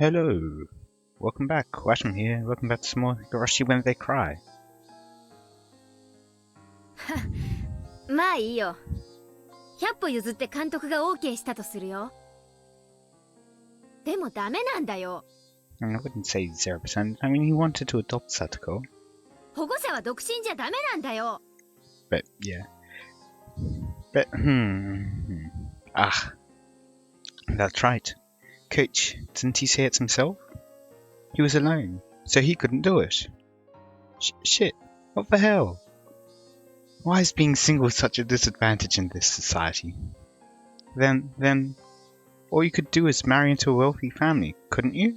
Hello! Welcome back, Washam here. Welcome back to some more Higurashi When They Cry. まあいいよ。100歩譲って監督が OK したとするよ。でもダメなんだよ。I wouldn't say 0%. I mean, he wanted to adopt Satoko. 保護者は独身じゃダメなんだよ。But, yeah. But, Ah. That's right. Coach, didn't he say it himself? He was alone, so he couldn't do it. Shit. What the hell? Why is being single such a disadvantage in this society? Then, all you could do is marry into a wealthy family, couldn't you?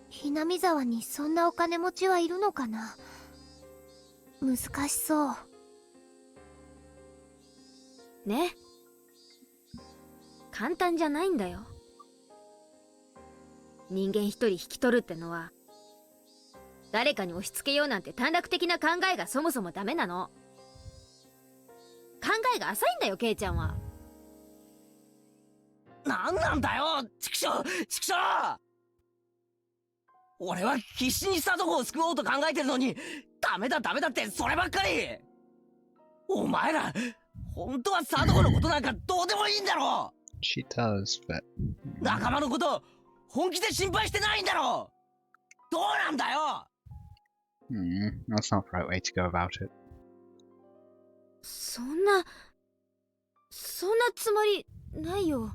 ひなみ沢にそんなお金持ちはいるのかな。難しそう。ね。簡単じゃないんだよ。人間一人引き取るってのは、誰かに押し付けようなんて短絡的な考えがそもそもダメなの。考えが浅いんだよ、ケイちゃんは。なんなんだよ、チクショー、チクショー。俺は必死にサトコを救おうと考えてるのに、ダメだってそればっかり。お前ら、本当はサトコのことなんかどうでもいいんだろ。She does, but... 仲間のこと、本気で心配してないんだろ。どうなんだよ。That's not the right way to go about it. そんなつもりないよ。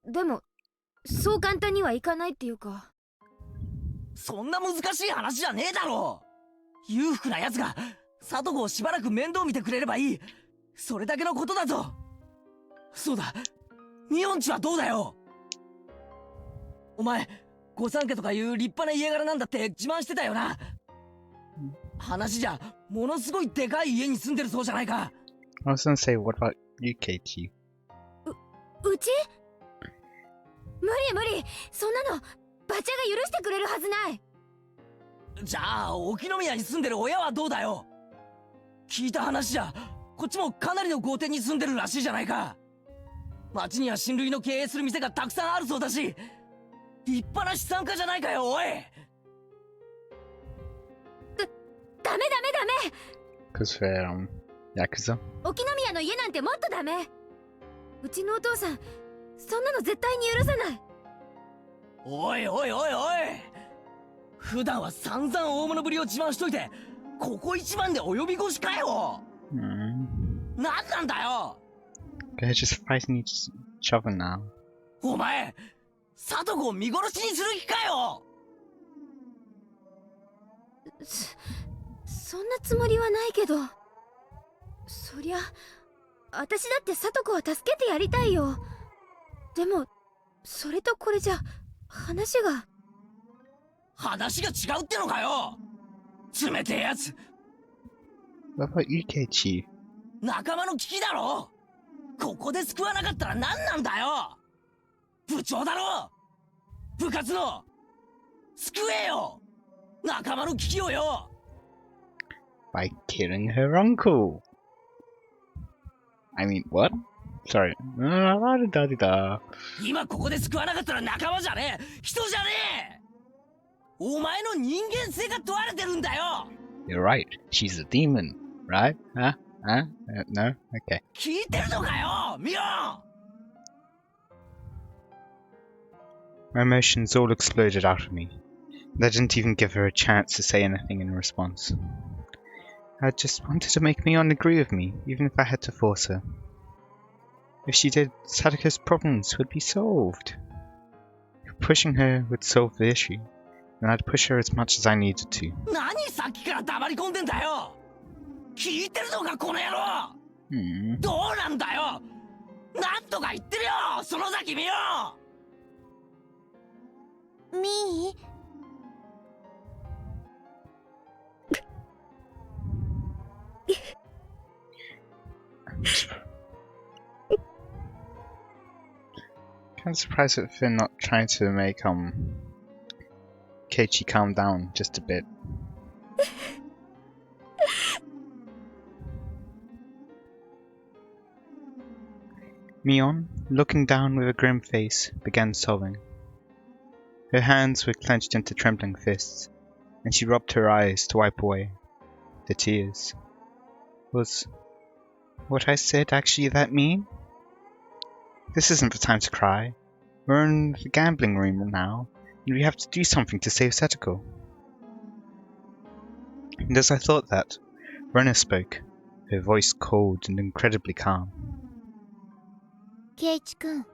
でも、そう簡単にはいかないっていうか。そんな難しい話じゃねえだろ。裕福な奴がサトコをしばらく面倒見てくれればいい。それだけのことだぞ。そうだ、ミオンチはどうだよ。お前、御三家とかいう立派な家柄なんだって自慢してたよな。話じゃ、ものすごいでかい家に住んでるそうじゃないか。I was gonna say, what about you, Katie? うち？無理。そんなの、バチャが許してくれるはずない。じゃあ、沖宮に住んでる親はどうだよ。聞いた話じゃ、こっちもかなりの豪邸に住んでるらしいじゃないか。町には親類の経営する店がたくさんあるそうだし、立派な資産家じゃないかよ、おい。ダメ。Because they're, Yakuza? 沖宮の家なんてもっとダメ。うちのお父さん、そんなの絶対に許さない。おい。普段は散々大物ぶりを自慢しといて、ここ一番で及び腰かよ。なんなんだよ。They're just fighting each other now. お前、サトコを見殺しにする気かよ。そんなつもりはないけど。そりゃ、私だってサトコは助けてやりたいよ。でも、それとこれじゃ、話が違うってのかよ。冷てえやつ。 What about you, Katie? 仲間の危機だろ。ここで救わなかったら何なんだよ。部長だろ。部活の救えよ、仲間の危機をよ。 By killing her uncle. I mean, what? Sorry. 今ここで救わなかったら仲間じゃねえ、人じゃねえ。お前の人間性が問われてるんだよ。 You're right. She's a demon, right? No? Okay. 聞いてるのかよ、ミオン。 My emotions all exploded out of me. And I didn't even give her a chance to say anything in response. I just wanted to make Mion agree with me, even if I had to force her. If she did, Sadako's problems would be solved. If pushing her would solve the issue, then I'd push her as much as I needed to. 何さっきから黙り込んでんだよ。聞いてるのかこの野郎。どうなんだよ。なんとか言ってるよ、その崎ミオン。みーKind of surprised that they're not trying to make Keiichi calm down just a bit. Mion, looking down with a grim face, began sobbing. Her hands were clenched into trembling fists, and she rubbed her eyes to wipe away the tears. Was what I said actually that mean? This isn't the time to cry. We're in the gambling room now, and we have to do something to save Satoko. And as I thought that, Rena spoke, her voice cold and incredibly calm. ケイチ君、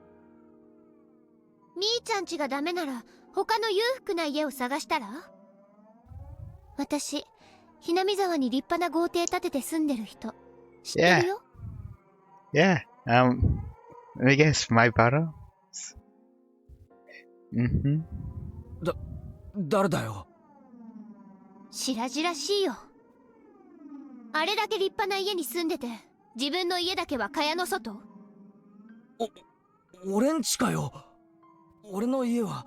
みーちゃん家がダメなら他の裕福な家を探したら？私、ひなみ沢に立派な豪邸建てて住んでる人知ってるよ。Yeah, I guess my brother. Mm-hmm. 誰だよ。白々しいよ。あれだけ立派な家に住んでて、自分の家だけは蚊帳の外？俺んちかよ。俺の家は。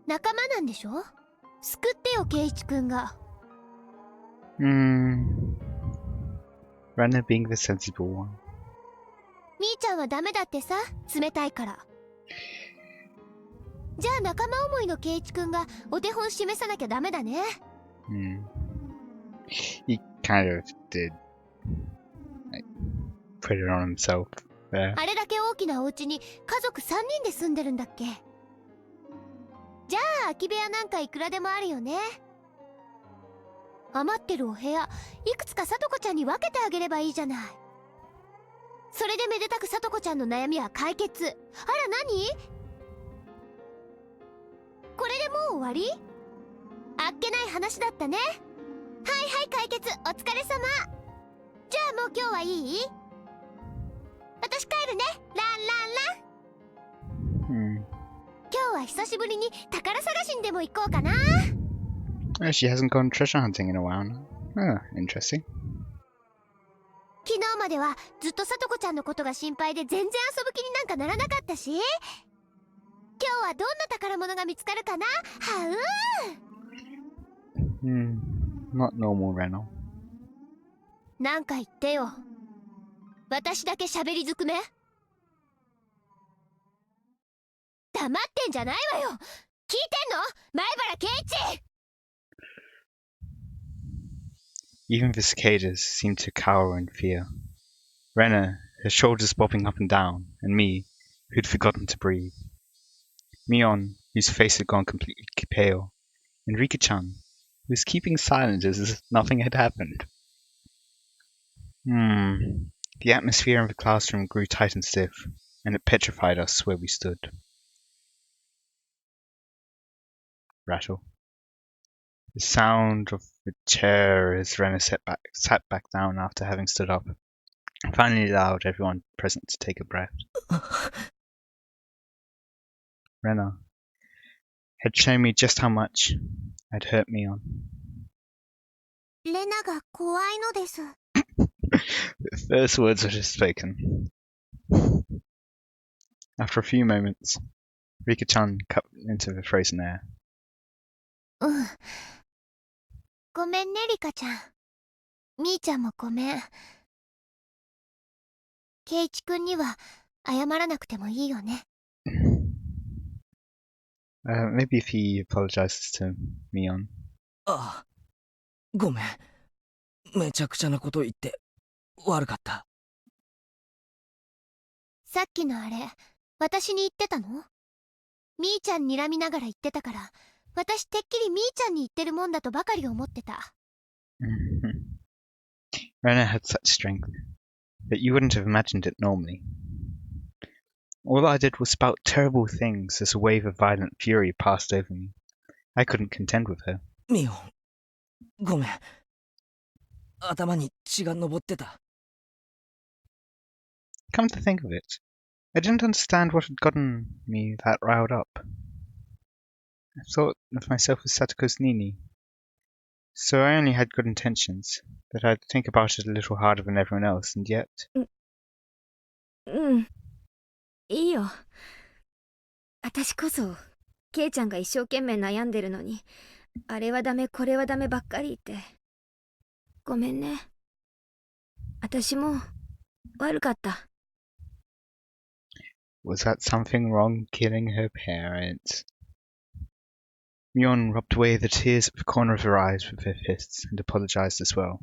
仲間なんでしょ？救ってよ、圭一君が。Rena being the sensible one. みーちゃんはダメだってさ、冷たいから。じゃあ仲間思いの圭一君がお手本示さなきゃダメだね。He kind of did put it on himself there. あれだけ大きなお家に家族3人で住んでるんだっけ？じゃあ空き部屋なんかいくらでもあるよね。余ってるお部屋いくつかさとこちゃんに分けてあげればいいじゃない。それでめでたくさとこちゃんの悩みは解決。あら何？これでもう終わり？あっけない話だったね。はいはい解決、お疲れ様。じゃあもう今日はいい？私帰るね。ランランラン。今日は久しぶりに宝探しにでも行こうかな。Oh, she hasn't gone treasure hunting in a while now. Oh, interesting. 昨日まではずっとさとこちゃんのことが心配で全然遊ぶ気になんかならなかったし。今日はどんな宝物が見つかるかな。はNot normal, Rena. なんか言ってよ。私だけ喋りずくめ？黙ってんじゃないわよ。聞いてんの？前原圭一。 Even the cicadas seemed to cower in fear. Rena, her shoulders bobbing up and down, and me, who'd forgotten to breathe. Mion, whose face had gone completely pale, and Rika-chan, who was keeping silent as if nothing had happened. The atmosphere in the classroom grew tight and stiff, and it petrified us where we stood. Rattle. The sound of the chair as Rena sat back down after having stood up, finally allowed everyone present to take a breath. Rena had shown me just how much I'd hurt Mion. レナが怖いのです。 The first words were just spoken. After a few moments, Rika-chan cut into the frozen air. ごめんね、リカちゃん。みーちゃんもごめん。圭一くんには謝らなくてもいいよね。Maybe if he apologizes to Mion. ああ、ごめん。めちゃくちゃなこと言って悪かった。さっきのあれ、私に言ってたの？みーちゃん睨みながら言ってたから、私てっきりみーちゃんに言ってるもんだとばかり思ってた。Rena had such strength that you wouldn't have imagined it normally. All I did was spout terrible things as a wave of violent fury passed over me. I couldn't contend with her. ミオン、ごめん。頭に血が上ってた。Come to think of it, I didn't understand what had gotten me that riled up. I thought of myself as Satoko's Nini, so I only had good intentions, that I'd think about it a little harder than everyone else, and yet... いいよ。私こそケイちゃんが一生懸命悩んでるのに、あれはダメこれはダメばっかり言ってごめんね。私も悪かった。Was that something wrong killing her parents? Mion rubbed away the tears at the corner of her eyes with her fists and apologized as well.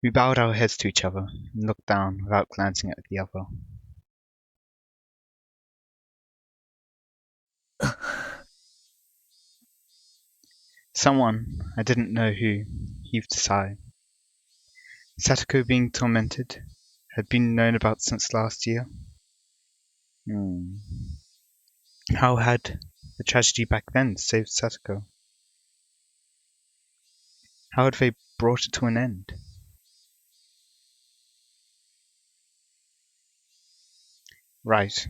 We bowed our heads to each other and looked down without glancing at the other. Someone, I didn't know who, heaved a sigh. Satoko being tormented had been known about since last year. How had the tragedy back then saved Satoko? How had they brought it to an end? Right.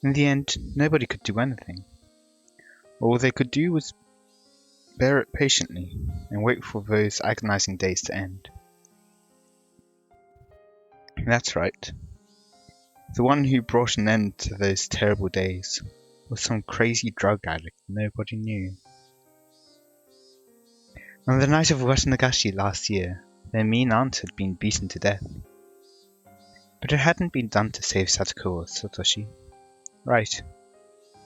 In the end, nobody could do anything. All they could do was bear it patiently and wait for those agonizing days to end. That's right. The one who brought an end to those terrible days was some crazy drug addict nobody knew. On the night of Watanagashi last year, their mean aunt had been beaten to death. But it hadn't been done to save Satoko or Satoshi. Right.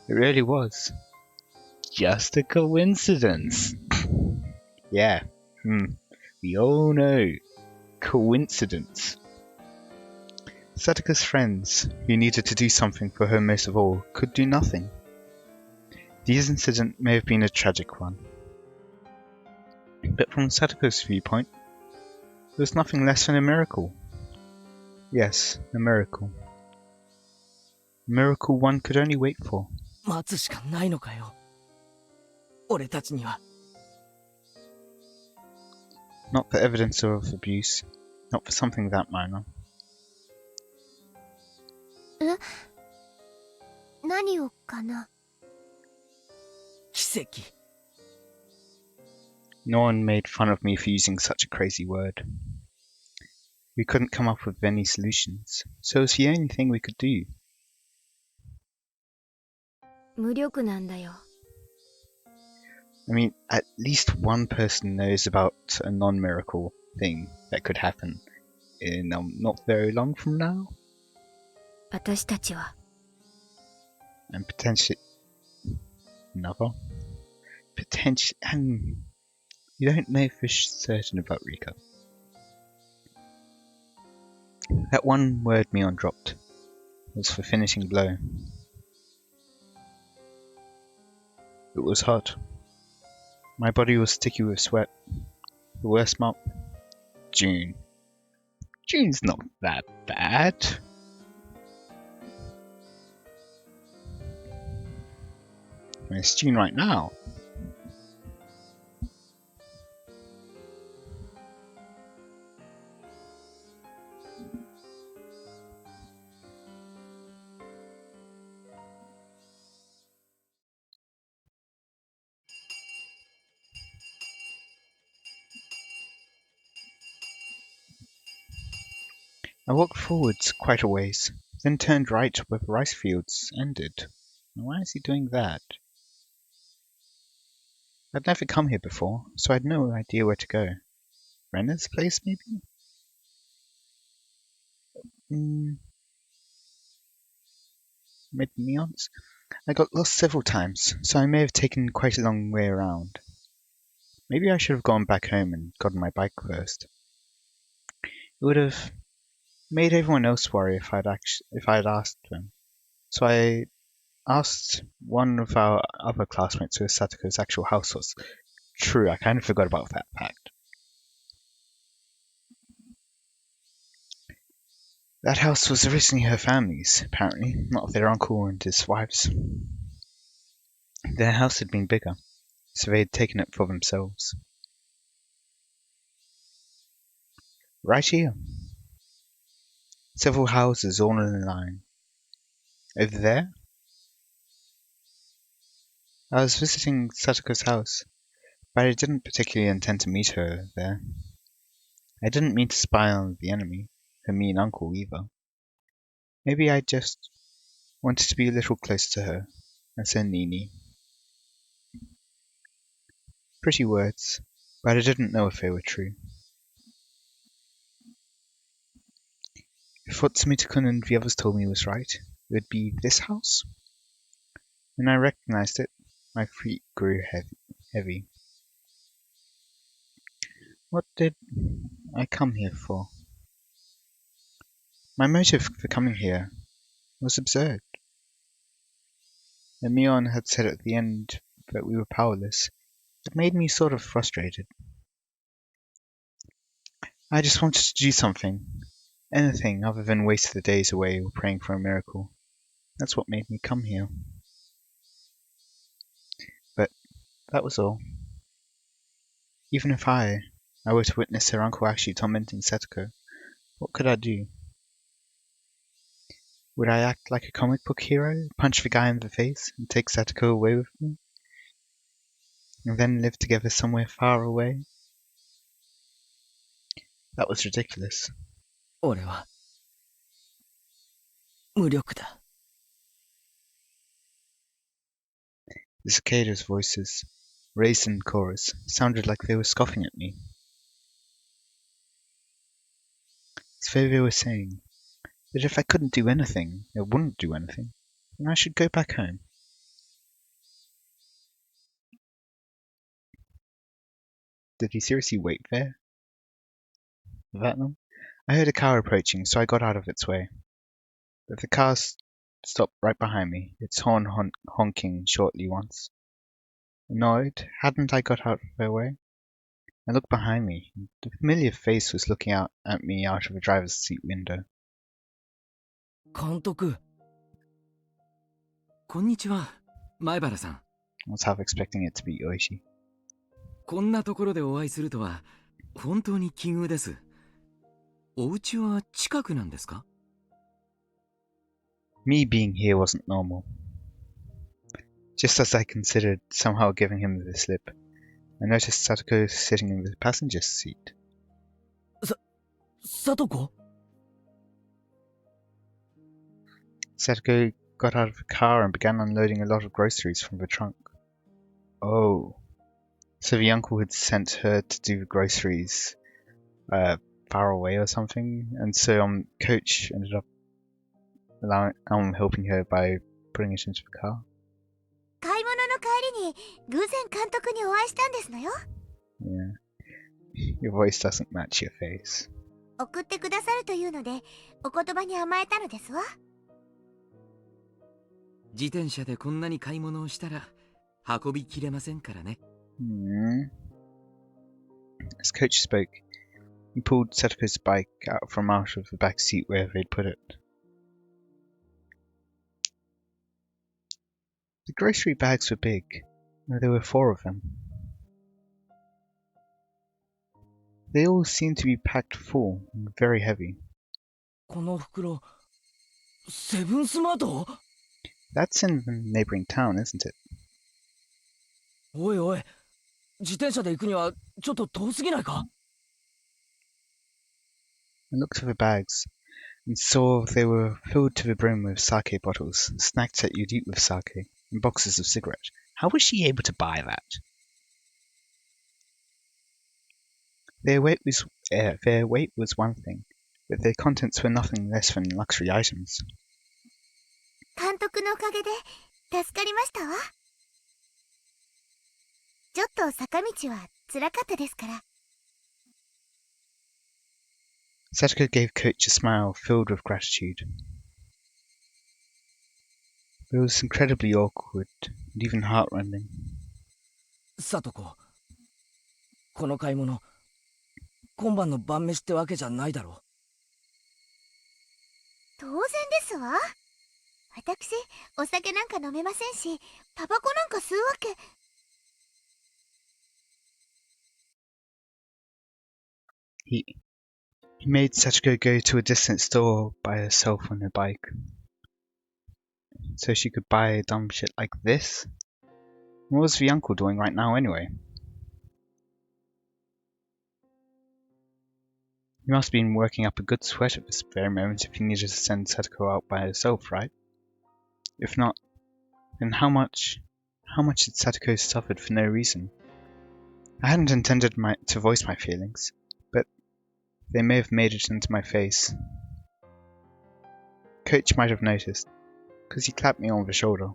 It really was. Just a coincidence. Yeah. We all know. Coincidence. Satoko's friends, who needed to do something for her most of all, could do nothing. This incident may have been a tragic one. But from Satoko's viewpoint, it was nothing less than a miracle. Yes, a miracle. A miracle one could only wait for. 待つしかないのかよ。俺たちには。Not for evidence of abuse, not for something that minor. 何をかな。奇跡。No one made fun of me for using such a crazy word. We couldn't come up with any solutions, so it was the only thing we could do. 無力なんだよ。I mean, at least one person knows about a non-miracle thing that could happen in not very long from now. 私たちは。 And potentially another. Potentially, you don't know for certain about Rika. That one word Mion dropped was the finishing blow. It was hot. My body was sticky with sweat. The worst month? June. June's not that bad. I mean, it's June right now. I walked forwards quite a ways, then turned right where the rice fields ended. Why is he doing that? I'd never come here before, so I had no idea where to go. Renner's place, maybe? Maybe Mion's? I got lost several times, so I may have taken quite a long way around. Maybe I should have gone back home and gotten my bike first. It would have made everyone else worry if I'd asked them. So I asked one of our other classmates where Satoko's actual house was. True, I kind of forgot about that fact. That house was originally her family's, apparently, not their uncle and his wife's. Their house had been bigger, so they had taken it for themselves. Right here. Several houses all in a line. Over there? I was visiting Satoko's house, but I didn't particularly intend to meet her there. I didn't mean to spy on the enemy, her mean uncle either. Maybe I just wanted to be a little closer to her, as her Nini. Pretty words, but I didn't know if they were true. If what Sumita-kun and the others told me was right, it would be this house? When I recognized it, my feet grew heavy. What did I come here for? My motive for coming here was absurd. And Mion had said at the end that we were powerless. It made me sort of frustrated. I just wanted to do something. Anything other than waste the days away or praying for a miracle. That's what made me come here. But that was all. Even if I were to witness her Uncle Ashi tormenting Setoko, what could I do? Would I act like a comic book hero, punch the guy in the face, and take Setoko away with me? And then live together somewhere far away? That was ridiculous. 俺は無力だ。 The cicadas' voices, raised in chorus, sounded like they were scoffing at me. As though they were saying that if I couldn't do anything, or wouldn't do anything, then I should go back home. Did he seriously wait there? That long? I heard a car approaching, so I got out of its way. But the car stopped right behind me, its horn honking shortly once. Annoyed, hadn't I got out of their way? I looked behind me, and a familiar face was looking out at me out of the driver's seat window. 監督。こんにちは、前原さん。 I was half expecting it to be Oishi. こんなところでお会いするとは本当に奇遇です。お家は近くなんですか? Me being here wasn't normal. Just as I considered somehow giving him the slip, I noticed Satoko sitting in the passenger seat. 里子? Satoko got out of the car and began unloading a lot of groceries from the trunk. Oh. So the uncle had sent her to do the groceries far away or something, and so Coach ended up helping her by putting it into the car. 買い物の帰りに偶然監督にお会いしたんですのよ。 Yeah. Your voice doesn't match your face. 送ってくださるというのでお言葉に甘えたのですわ。自転車でこんなに買い物をしたら運びきれませんからね。 As Coach spoke, he pulled Satoko's bike out of the back seat where they'd put it. The grocery bags were big. There were 4 of them. They all seemed to be packed full and very heavy. この袋、セブンスマート? That's in the neighboring town, isn't it? おいおい、自転車で行くにはちょっと遠すぎないか? I looked at the bags and saw they were filled to the brim with sake bottles, snacks that you'd eat with sake, and boxes of cigarettes. How was she able to buy that? Their weight was one thing, but their contents were nothing less than luxury items. 監督のおかげで助かりましたわ。ちょっと坂道は辛かったですから。 Satoko gave Coach a smile filled with gratitude. It was incredibly awkward and even heartrending. 里子、この買い物、今晩の晩飯ってわけじゃないだろう。当然ですわ。私、お酒なんか飲めませんし、タバコなんか吸うわけ。He made Sachiko go to a distant store by herself on her bike. So she could buy dumb shit like this? What was the uncle doing right now anyway? He must have been working up a good sweat at this very moment if he needed to send Satoko out by herself, right? If not, then how much had Satoko suffered for no reason? I hadn't intended to voice my feelings, but they may have made it into my face. Coach might have noticed, because he clapped me on the shoulder.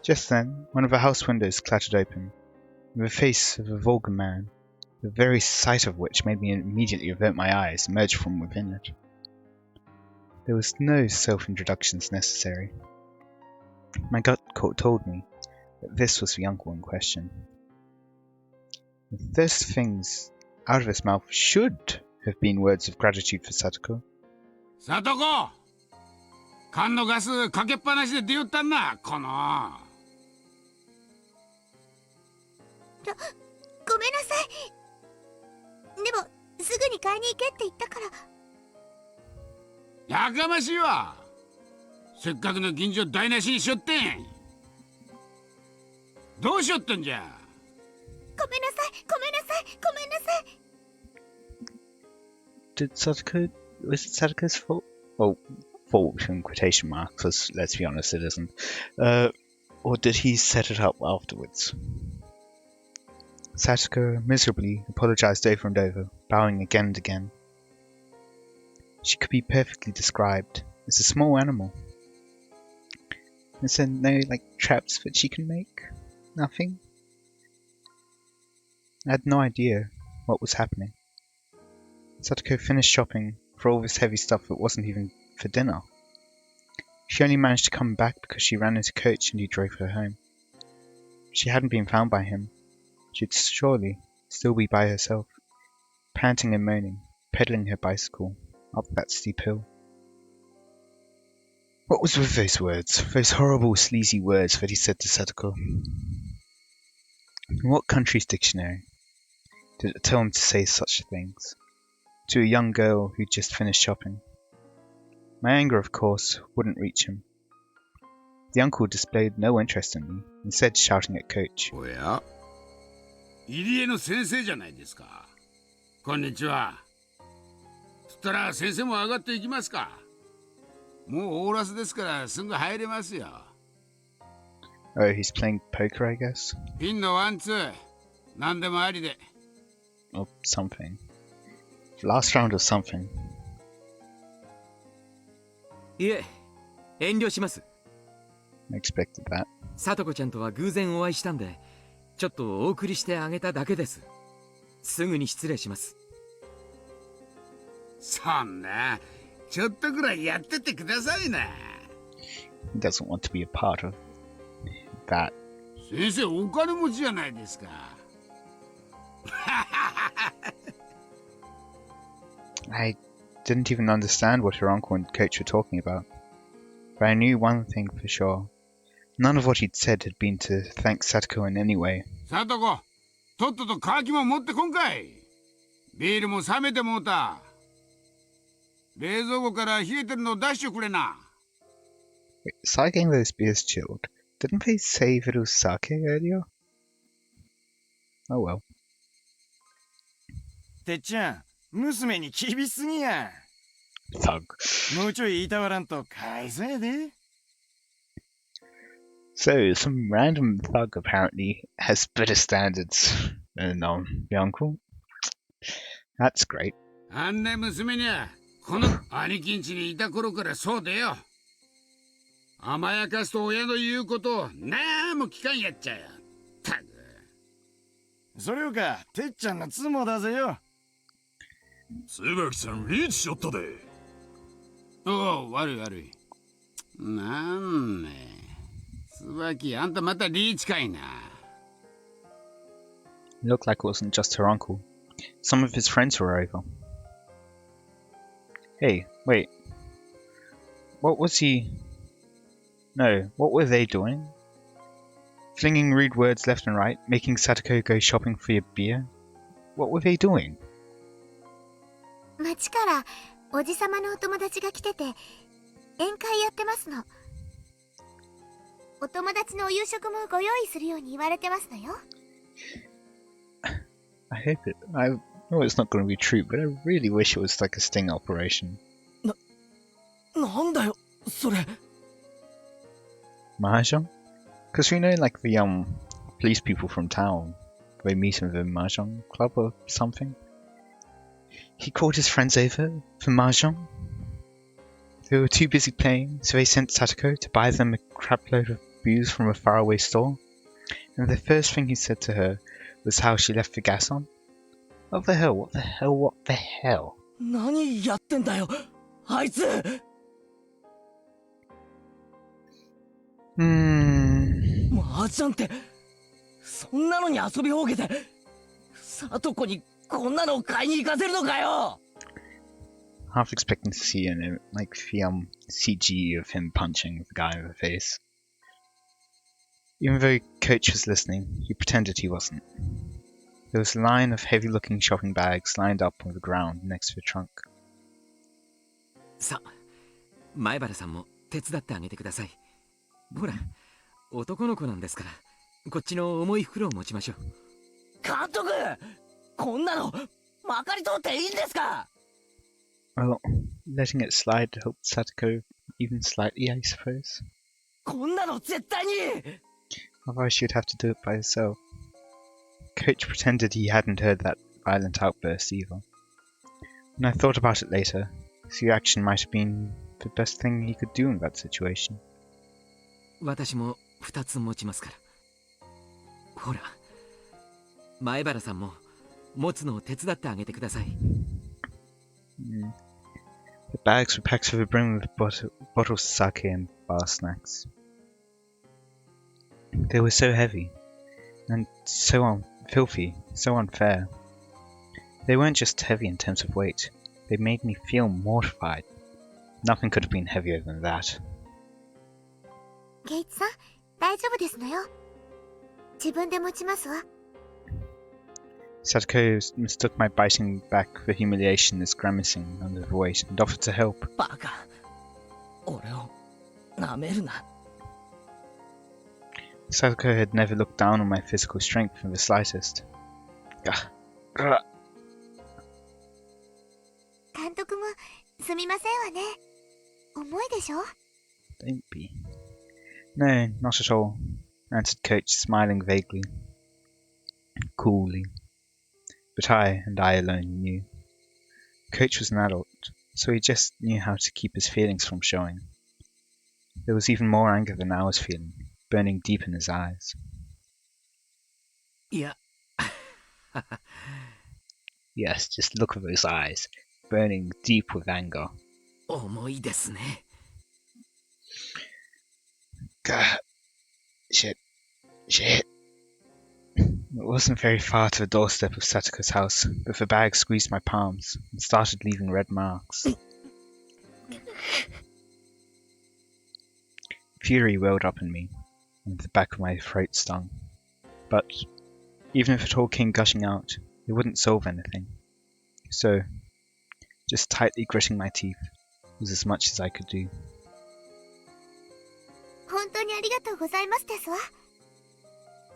Just then, one of the house windows clattered open, and the face of a vulgar man, the very sight of which made me immediately avert my eyes, emerged from within it. There was no self-introductions necessary. My gut told me that this was the uncle in question. Those things out of his mouth should have been words of gratitude for Satoko. サトコ缶のガスかけっぱなしで出よったんなこのごめんなさい。でもすぐに買いに行けって言ったから。やかましいわ。せっかくの銀条台無しにしよってん。どうしよったんじゃ。ごめんなさい、ごめんなさい、ごめんなさい。Did Satoko... was it Satoko's fault? Well, fault in quotation marks, because let's be honest, it isn't. Or did he set it up afterwards? Satoko miserably apologized over and over, bowing again and again. She could be perfectly described as a small animal. Is there no, traps that she can make? Nothing? I had no idea what was happening. Satoko finished shopping for all this heavy stuff that wasn't even for dinner. She only managed to come back because she ran into Coach and he drove her home. If she hadn't been found by him, she'd surely still be by herself, panting and moaning, pedaling her bicycle up that steep hill. What was with those words, those horrible sleazy words that he said to Satoko? In what country's dictionary did it tell him to say such things to a young girl who'd just finished shopping? My anger, of course, wouldn't reach him. The uncle displayed no interest in me, instead shouting at Coach. おや入江の先生じゃないですか。こんにちは。そしたら先生も上がっていきますか。もうオーラスですからすぐ入れますよ。Oh, he's playing poker, I guess? ピンのワンツー、何でもありで。Or something. Last round or something. いえ、遠慮します。I expected that. さとこちゃんとは偶然お会いしたんで、ちょっとお送りしてあげただけです。すぐに失礼します。そんな、ちょっとぐらいやってってくださいな。He doesn't want to be a part of that. 先生お金持ちじゃないですか。I didn't even understand what her uncle and Coach were talking about. But I knew one thing for sure. None of what he'd said had been to thank Satoko in any way. さとこ、とっととカキも持ってこんかい。ビールも冷めてもうた。冷蔵庫から冷えてるの出してくれな。Wait, saying those beers chilled. Didn't they say that it was sake earlier? Oh well. てっちゃん、娘に厳しすぎや。Thug. もうちょい言いたわらんとかいそうやで。So, some random thug apparently has better standards than the uncle. That's great. あんな娘にゃ、この兄貴んちにいた頃からそうでよ。甘やかすと親の言うことをなんも聞かんやっちゃよ。たく。それよか、てっちゃんの妻だぜよ。椿さんリーチしよったで。おお、悪い悪い。なんね。椿、あんたまたリーチかいな。It looked like it wasn't just her uncle. Some of his friends were over. Hey, wait. What was he... No, what were they doing? Flinging rude words left and right, making Satoko go shopping for a beer? What were they doing? 町からおじさまのお友達が来てて宴会やってますの。お友達のお夕食もご用意するように言われてますのよ。I hope it... I know it's not going to be true, but I really wish it was like a sting operation. なんだよ、それ。Mahjong? Because we know like the police people from town, they meet in the Mahjong club or something. He called his friends over for mahjong. They were too busy playing, so he sent Satoko to buy them a crapload of booze from a faraway store. And the first thing he said to her was how she left the gas on. What the hell? What the hell? What the hell? 何やってんだよあいつ。麻雀ってそんなのに遊びほうけてサトコにこんなのを買いに行かせるのかよ。 Half expecting to see like the CG of him punching the guy in the face. Even though Coach was listening, he pretended he wasn't. There was a line of heavy-looking shopping bags lined up on the ground next to the trunk. さあ、前原さんも手伝ってあげてください。ほら、男の子なんですから、こっちの重い袋を持ちましょう。監督、こんなのまかり通っていいんですか？ Well, letting it slide helped Satoko even slightly, I suppose. こんなの絶対に。 Otherwise she'd have to do it by herself. Coach pretended he hadn't heard that violent outburst either. When I thought about it later, his reaction might have been the best thing he could do in that situation. 私も2つ持ちますから。ほら、前原さんも持つのを手伝ってあげてください。The bags were packed to the brim with bottles of sake and bar snacks. They were so heavy, and so filthy, so unfair. They weren't just heavy in terms of weight, they made me feel mortified. Nothing could have been heavier than that. ケイチさん、大丈夫ですのよ。自分で持ちますわ。Satoko mistook my biting back for humiliation as grimacing under the weight and offered to help. バカ、俺を舐めるな。 Satoko had never looked down on my physical strength in the slightest. 監督もすみませんわね。重いでしょ？ Don't be. No, not at all, answered Coach, smiling vaguely. Coolly. But I, and I alone, knew. Coach was an adult, so he just knew how to keep his feelings from showing. There was even more anger than I was feeling, burning deep in his eyes. いや、 Yes, just look at those eyes, burning deep with anger. 重いですね。God. Shit. It wasn't very far to the doorstep of Satoko's house, but the bag squeezed my palms and started leaving red marks. Fury welled up in me, and the back of my throat stung. But even if it all came gushing out, it wouldn't solve anything. So, just tightly gritting my teeth was as much as I could do. 本当にありがとうございますですわ。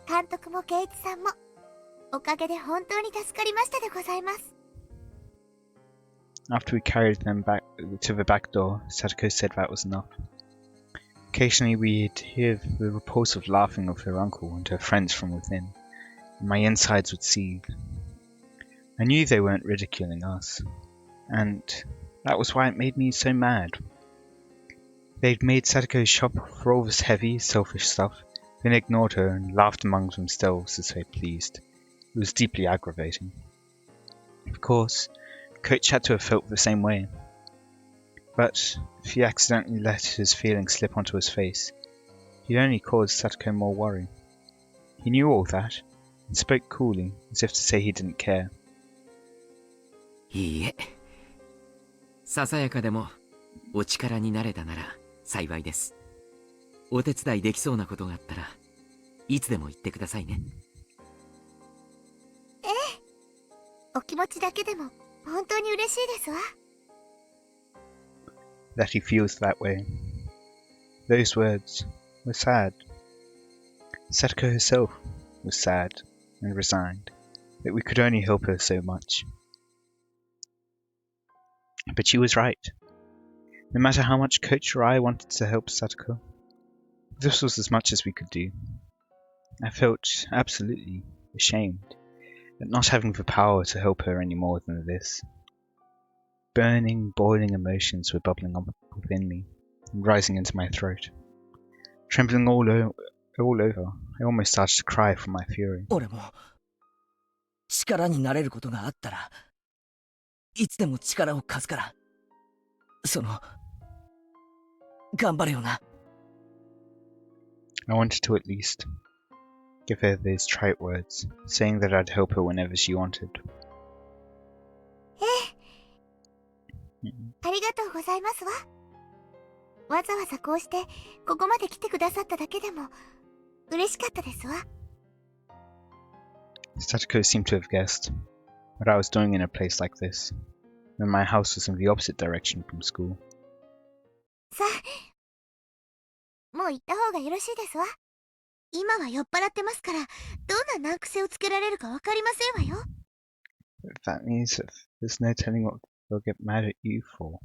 監督もケイチさんもおかげで本当に助かりましたでございます。 After we carried them back to the back door, Satoko said that was enough. Occasionally we'd hear the repulsive laughing of her uncle and her friends from within, and my insides would seethe. I knew they weren't ridiculing us, and that was why it made me so mad. They'd made Satoko shop for all this heavy, selfish stuff, then ignored her and laughed among themselves as they pleased. It was deeply aggravating. Of course, Coach had to have felt the same way. But if he accidentally let his feelings slip onto his face, he'd only cause Satoko more worry. He knew all that, and spoke coolly, as if to say he didn't care. いいえ。ささやかでもお力になれたなら幸いです。お手伝いできそうなことがあったらいつでも言ってくださいね。ええ。お気持ちだけでも本当に嬉しいですわ。 That he feels that way. Those words were sad. Satoko herself was sad and resigned that we could only help her so much. But she was right. No matter how much Coach or I wanted to help Satoko, this was as much as we could do. I felt absolutely ashamed at not having the power to help her any more than this. Burning, boiling emotions were bubbling up within me, and rising into my throat. Trembling all over, I almost started to cry from my fury. 俺も力になれることがあったらいつでも力を貸すから、頑張れよな。I wanted to at least give her those trite words, saying that I'd help her whenever she wanted. ありがとうございますわ。わざわざこうしてここまで来てくださっただけでも嬉しかったですわ。Satoko seemed to have guessed what I was doing in a place like this, when my house was in the opposite direction from school. さあ、もう行った方がよろしいですわ。今は酔っ払ってますから、どんな難癖をつけられるかわかりませんわよ。That means that there's no telling what they'll get mad at you for.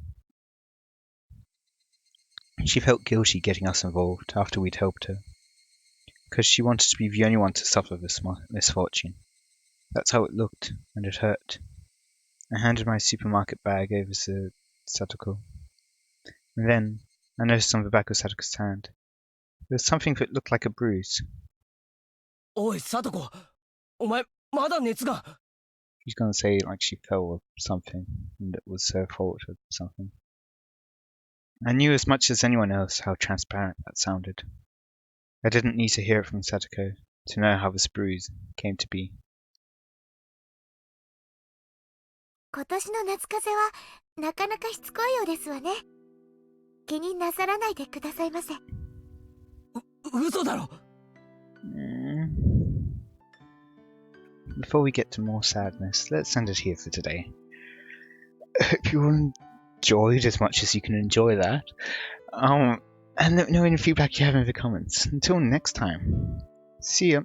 She felt guilty getting us involved after we'd helped her, because she wanted to be the only one to suffer this misfortune. That's how it looked, and it hurt. I handed my supermarket bag over to Satoko. And then, I noticed on the back of Satoko's hand, there was something that looked like a bruise. おい、サトコ、お前まだ熱が。She's gonna say like she fell or something, and it was her fault or something. I knew as much as anyone else how transparent that sounded. I didn't need to hear it from Satoko to know how this bruise came to be. 今年の夏風邪はなかなかしつこいようですわね。気になさらないでくださいませ。嘘だろ。Before we get to more sadness, let's end it here for today. I hope you all enjoyed as much as you can enjoy that. And let me know any feedback you have in the comments. Until next time, see ya.